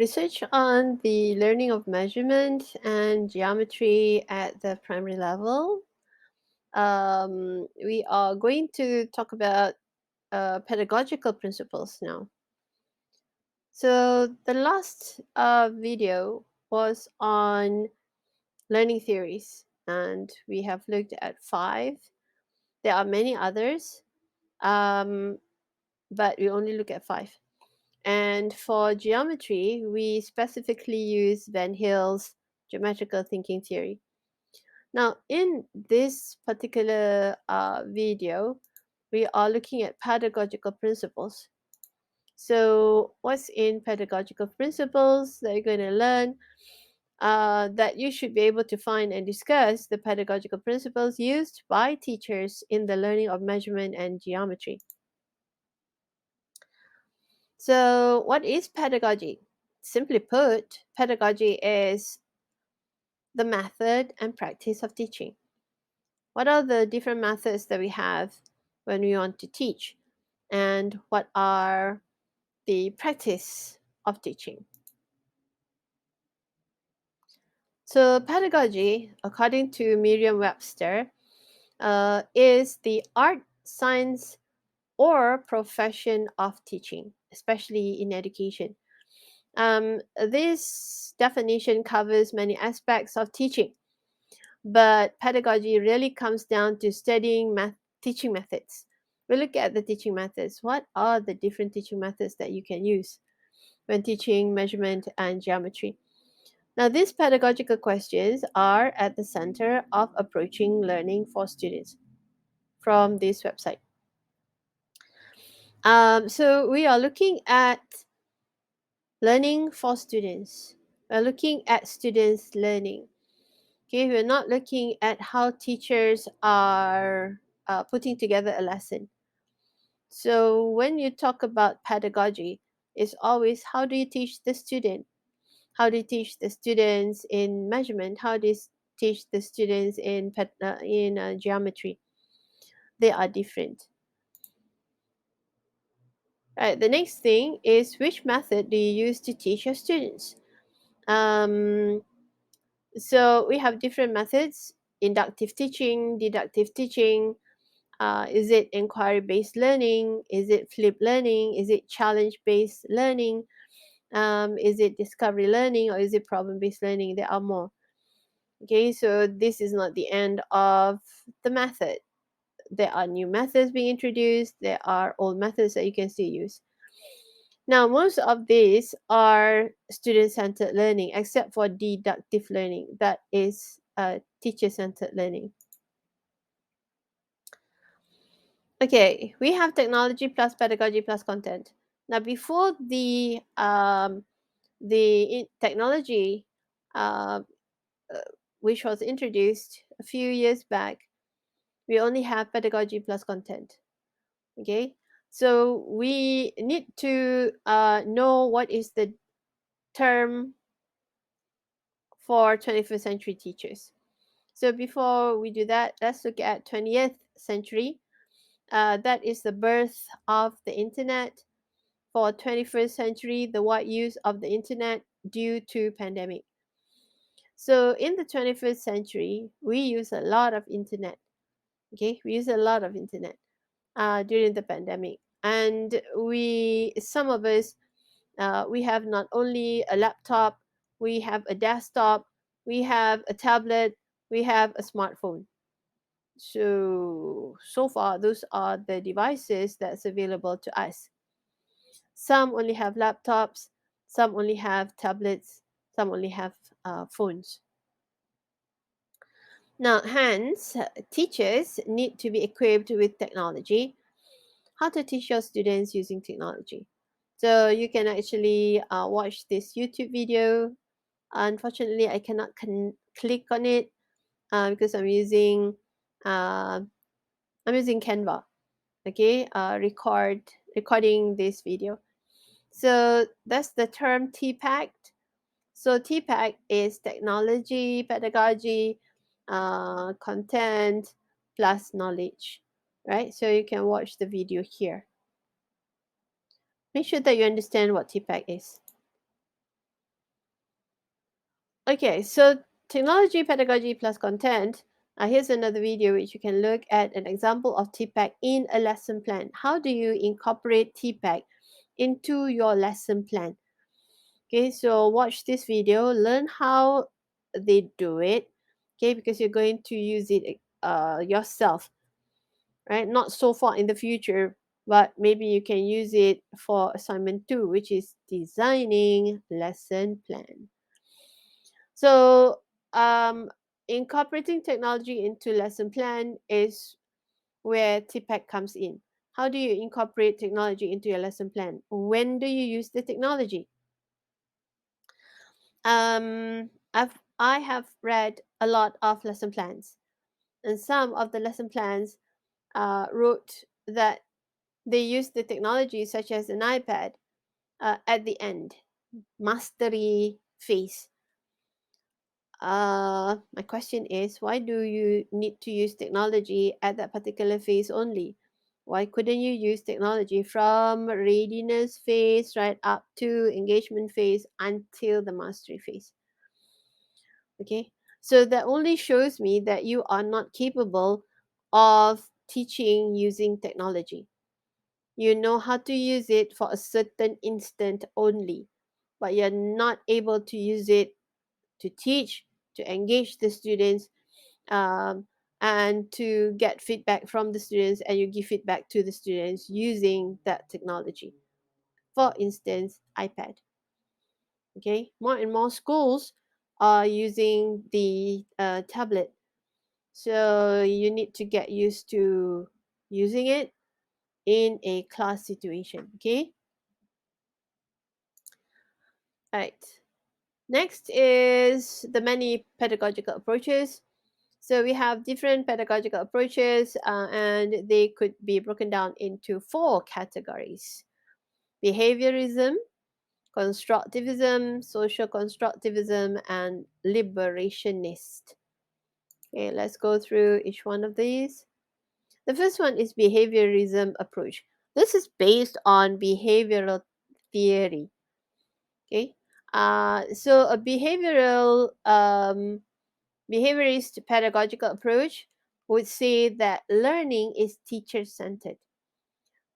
Research on the learning of measurement and geometry at the primary level. We are going to talk about pedagogical principles now. So, the last video was on learning theories, and we have looked at five. There are many others, um, but we only look at five. And for geometry, we specifically use Van Hill's geometrical thinking theory. Now, in this particular video, we are looking at pedagogical principles. So, what's in pedagogical principles that you're going to learn? That you should be able to find and discuss the pedagogical principles used by teachers in the learning of measurement and geometry. So, what is pedagogy? Simply put, pedagogy is the method and practice of teaching. What are the different methods that we have when we want to teach? And what are the practice of teaching? So, pedagogy, according to Merriam Webster, is the art, science, or profession of teaching, especially in education. This definition covers many aspects of teaching, but pedagogy really comes down to studying teaching methods. We look at the teaching methods. What are the different teaching methods that you can use when teaching measurement and geometry? Now, these pedagogical questions are at the center of approaching learning for students from this website. So, we are looking at learning for students. We're looking at students learning. Okay, we're not looking at how teachers are putting together a lesson. So when you talk about pedagogy, it's always how do you teach the student? How do you teach the students in measurement? How do you teach the students in geometry? They are different. Right. The next thing is which method do you use to teach your students? Um, so we have different methods: inductive teaching, deductive teaching. Is it inquiry based learning? Is it flipped learning? Is it challenge based learning? Is it discovery learning or is it problem based learning? There are more. Okay, so this is not the end of the method. There are new methods being introduced, there are old methods that you can still use. Now, most of these are student centered learning, except for deductive learning, that is teacher centered learning. Okay, we have technology plus pedagogy plus content. Now, before the technology, uh, which was introduced a few years back, we only have pedagogy plus content. Okay, so we need to know what is the term for 21st century teachers. So before we do that, let's look at 20th century. That is the birth of the internet. For 21st century, the wide use of the internet due to pandemic. So in the 21st century, we use a lot of internet. Okay, we use a lot of internet during the pandemic, and some of us, we have not only a laptop, we have a desktop, we have a tablet, we have a smartphone. So far, those are the devices that's available to us. Some only have laptops, some only have tablets, some only have phones. Now, hence, teachers need to be equipped with technology. How to teach your students using technology. So you can actually watch this YouTube video. Unfortunately, I cannot click on it because uh, I'm using Canva. Okay, recording this video. So that's the term TPAC. So TPAC is technology, pedagogy, content plus knowledge, right? So you can watch the video here. Make sure that you understand what TPAC is. Okay, so technology, pedagogy plus content. Here's another video which you can look at an example of TPAC in a lesson plan. How do you incorporate TPAC into your lesson plan? Okay, so watch this video, learn how they do it. Okay, because you're going to use it yourself, right? Not so far in the future, but maybe you can use it for assignment 2, which is designing lesson plan. So, incorporating technology into lesson plan is where TPAC comes in. How do you incorporate technology into your lesson plan? When do you use the technology? I have read a lot of lesson plans, and some of the lesson plans wrote that they use the technology, such as an iPad, at the end, mastery phase. My question is, why do you need to use technology at that particular phase only? Why couldn't you use technology from readiness phase right up to engagement phase until the mastery phase? Okay, so that only shows me that you are not capable of teaching using technology. You know how to use it for a certain instant only, but you're not able to use it to teach, to engage the students, um, and to get feedback from the students, and you give feedback to the students using that technology. For instance, iPad. Okay, more and more schools are using the tablet, so you need to get used to using it in a class situation. Okay, all right. Next is the many pedagogical approaches. So we have different pedagogical approaches, and they could be broken down into 4 categories: behaviorism, constructivism, social constructivism, and liberationist. Okay, let's go through each one of these. The first one is behaviorism approach. This is based on behavioral theory. Okay, so a behaviorist pedagogical approach would say that learning is teacher centered,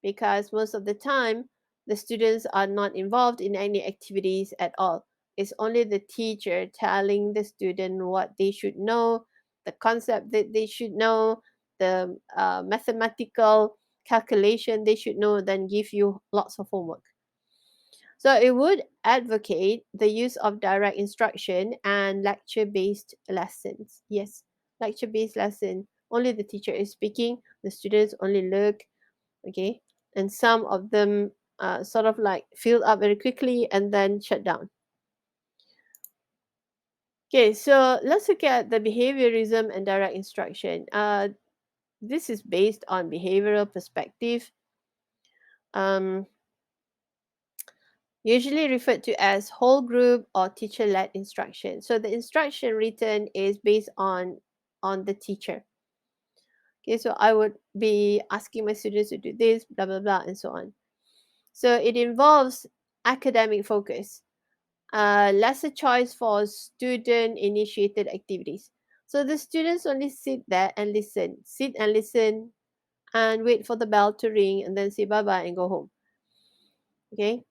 because most of the time the students are not involved in any activities at all. It's only the teacher telling the student what they should know, the concept that they should know, the mathematical calculation they should know, then give you lots of homework. So it would advocate the use of direct instruction and lecture-based lessons. Yes, lecture-based lesson. Only the teacher is speaking, the students only look, okay? And some of them sort of like fill up very quickly and then shut down. Okay, so let's look at the behaviorism and direct instruction. This is based on behavioral perspective. Um, Usually referred to as whole group or teacher-led instruction. So the instruction written is based on the teacher. Okay, so I would be asking my students to do this, blah blah blah, and so on. So it involves academic focus, lesser choice for student-initiated activities. So the students only sit there and listen, and wait for the bell to ring, and then say bye bye and go home. Okay,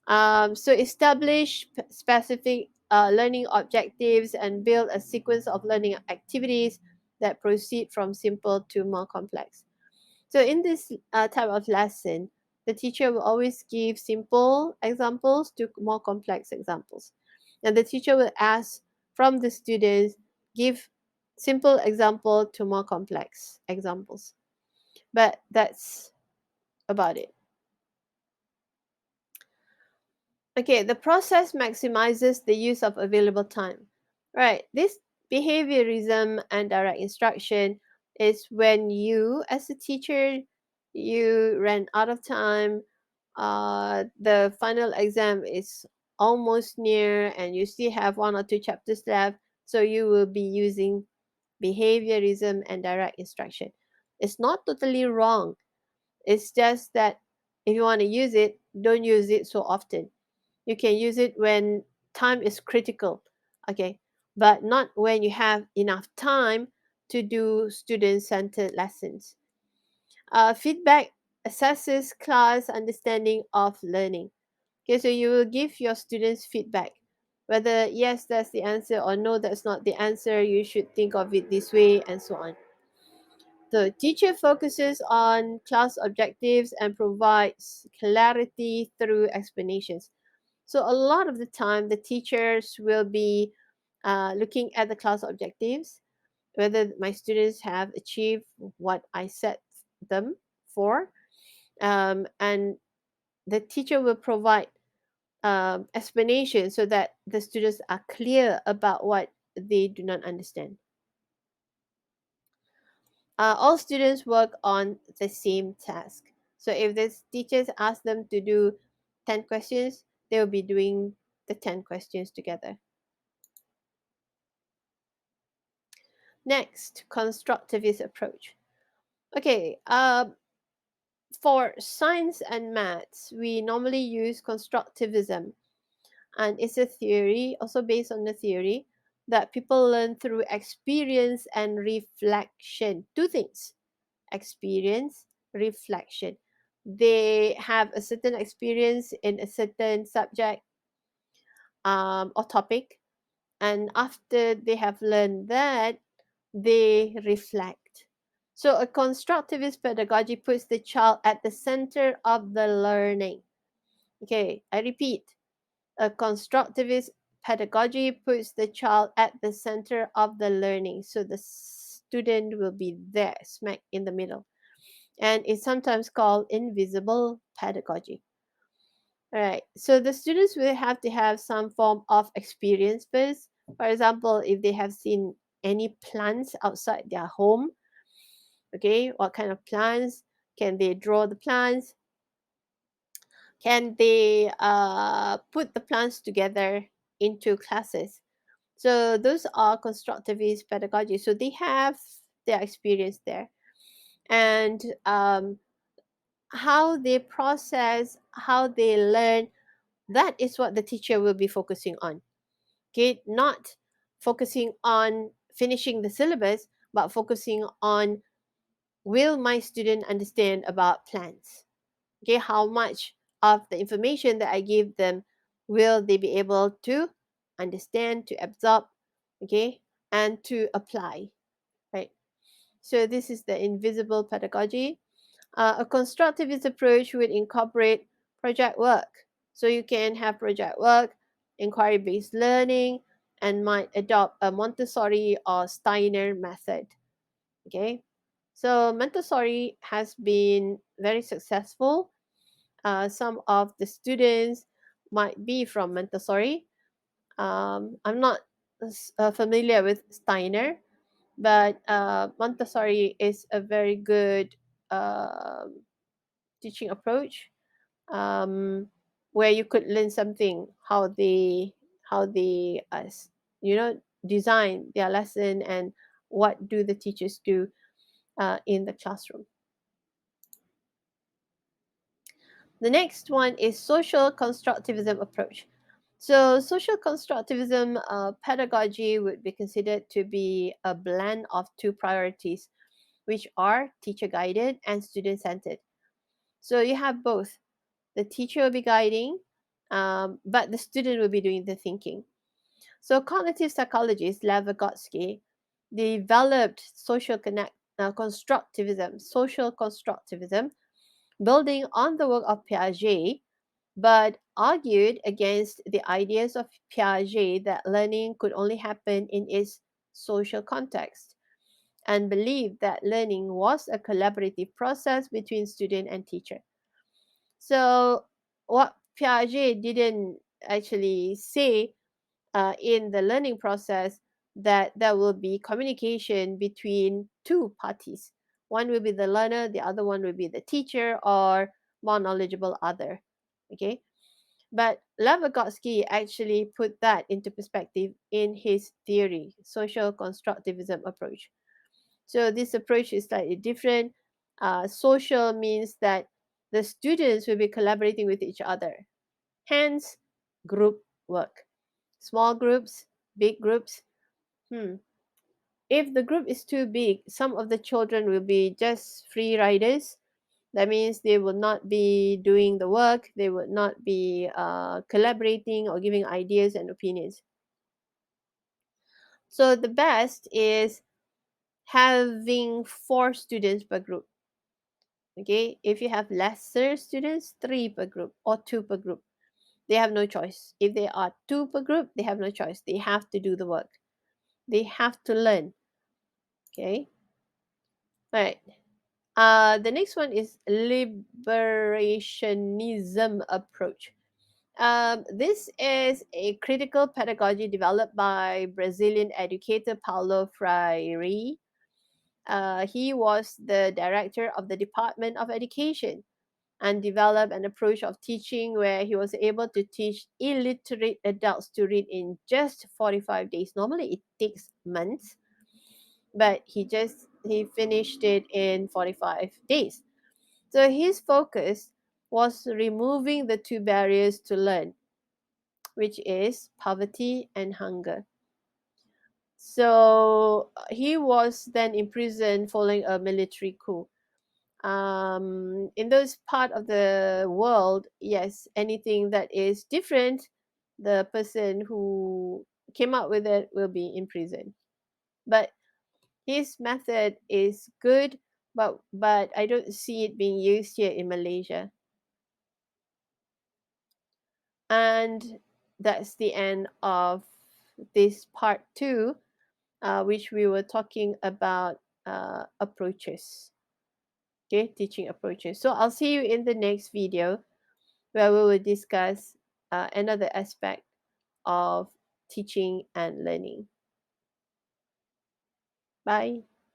so establish specific learning objectives and build a sequence of learning activities that proceed from simple to more complex. So in this type of lesson, the teacher will always give simple examples to more complex examples. And the teacher will ask from the students, give simple example to more complex examples. But that's about it. Okay, the process maximizes the use of available time. Right, this behaviorism and direct instruction is when you, as a teacher, you ran out of time, the final exam is almost near, and you still have 1 or 2 chapters left, so you will be using behaviorism and direct instruction. It's not totally wrong, it's just that if you want to use it, don't use it so often. You can use it when time is critical. Okay, but not when you have enough time to do student centered lessons. Feedback assesses class understanding of learning. Okay, so you will give your students feedback whether yes, that's the answer, or no, that's not the answer. You should think of it this way, and so on. The teacher focuses on class objectives and provides clarity through explanations. So, a lot of the time, the teachers will be looking at the class objectives, whether my students have achieved what I set them for, and the teacher will provide explanation so that the students are clear about what they do not understand. All students work on the same task. So if the teachers ask them to do 10 questions, they will be doing the 10 questions together. Next, constructivist approach. Okay, for science and maths, we normally use constructivism, and it's a theory, also based on the theory that people learn through experience and reflection. Two things: experience, reflection. They have a certain experience in a certain subject or topic, and after they have learned that, they reflect. So, a constructivist pedagogy puts the child at the center of the learning. Okay, I repeat, a constructivist pedagogy puts the child at the center of the learning. So, the student will be there, smack in the middle, and it's sometimes called invisible pedagogy. All right, so the students will have to have some form of experience first. For example, if they have seen any plants outside their home, okay, what kind of plants? Can they draw the plants? Can they put the plants together into classes? So those are constructivist pedagogy. So they have their experience there, and how they process, how they learn, that is what the teacher will be focusing on. Okay, not focusing on finishing the syllabus, but focusing on, will my student understand about plants? Okay, how much of the information that I give them will they be able to understand, to absorb, okay, and to apply, right? So this is the invisible pedagogy. A constructivist approach would incorporate project work. So you can have project work, inquiry based learning, and might adopt a Montessori or Steiner method. Okay, so Montessori has been very successful. Some of the students might be from Montessori. I'm not familiar with Steiner, but Montessori is a very good um teaching approach, um, where you could learn something, how they design their lesson, and what do the teachers do in the classroom. The next one is social constructivism approach. So social constructivism pedagogy would be considered to be a blend of two priorities, which are teacher guided and student centered. So you have both. The teacher will be guiding, but the student will be doing the thinking. So cognitive psychologist Lev Vygotsky developed social constructivism, building on the work of Piaget, but argued against the ideas of Piaget that learning could only happen in its social context, and believed that learning was a collaborative process between student and teacher. So, what Piaget didn't actually say in the learning process, that there will be communication between two parties. One will be the learner, the other one will be the teacher or more knowledgeable other. Okay, but Lev Vygotsky actually put that into perspective in his theory, social constructivism approach. So this approach is slightly different. Social means that the students will be collaborating with each other. Hence, group work. Small groups, big groups. Hmm. If the group is too big, some of the children will be just free riders. That means they will not be doing the work, they will not be collaborating or giving ideas and opinions. So the best is having 4 students per group. Okay, if you have lesser students, 3 per group or 2 per group, they have no choice. If they are 2 per group, they have no choice. They have to do the work. They have to learn. Okay, all right. The next one is liberationism approach. This is a critical pedagogy developed by Brazilian educator Paulo Freire. He was the director of the Department of Education and developed an approach of teaching where he was able to teach illiterate adults to read in just 45 days. Normally, it takes months, but he finished it in 45 days. So his focus was removing the 2 barriers to learn, which is poverty and hunger. So he was then imprisoned following a military coup. In those part of the world, yes, anything that is different, the person who came up with it will be in prison. But his method is good, but I don't see it being used here in Malaysia. And that's the end of this part 2, which we were talking about approaches. Okay, teaching approaches. So I'll see you in the next video where we will discuss another aspect of teaching and learning. Bye.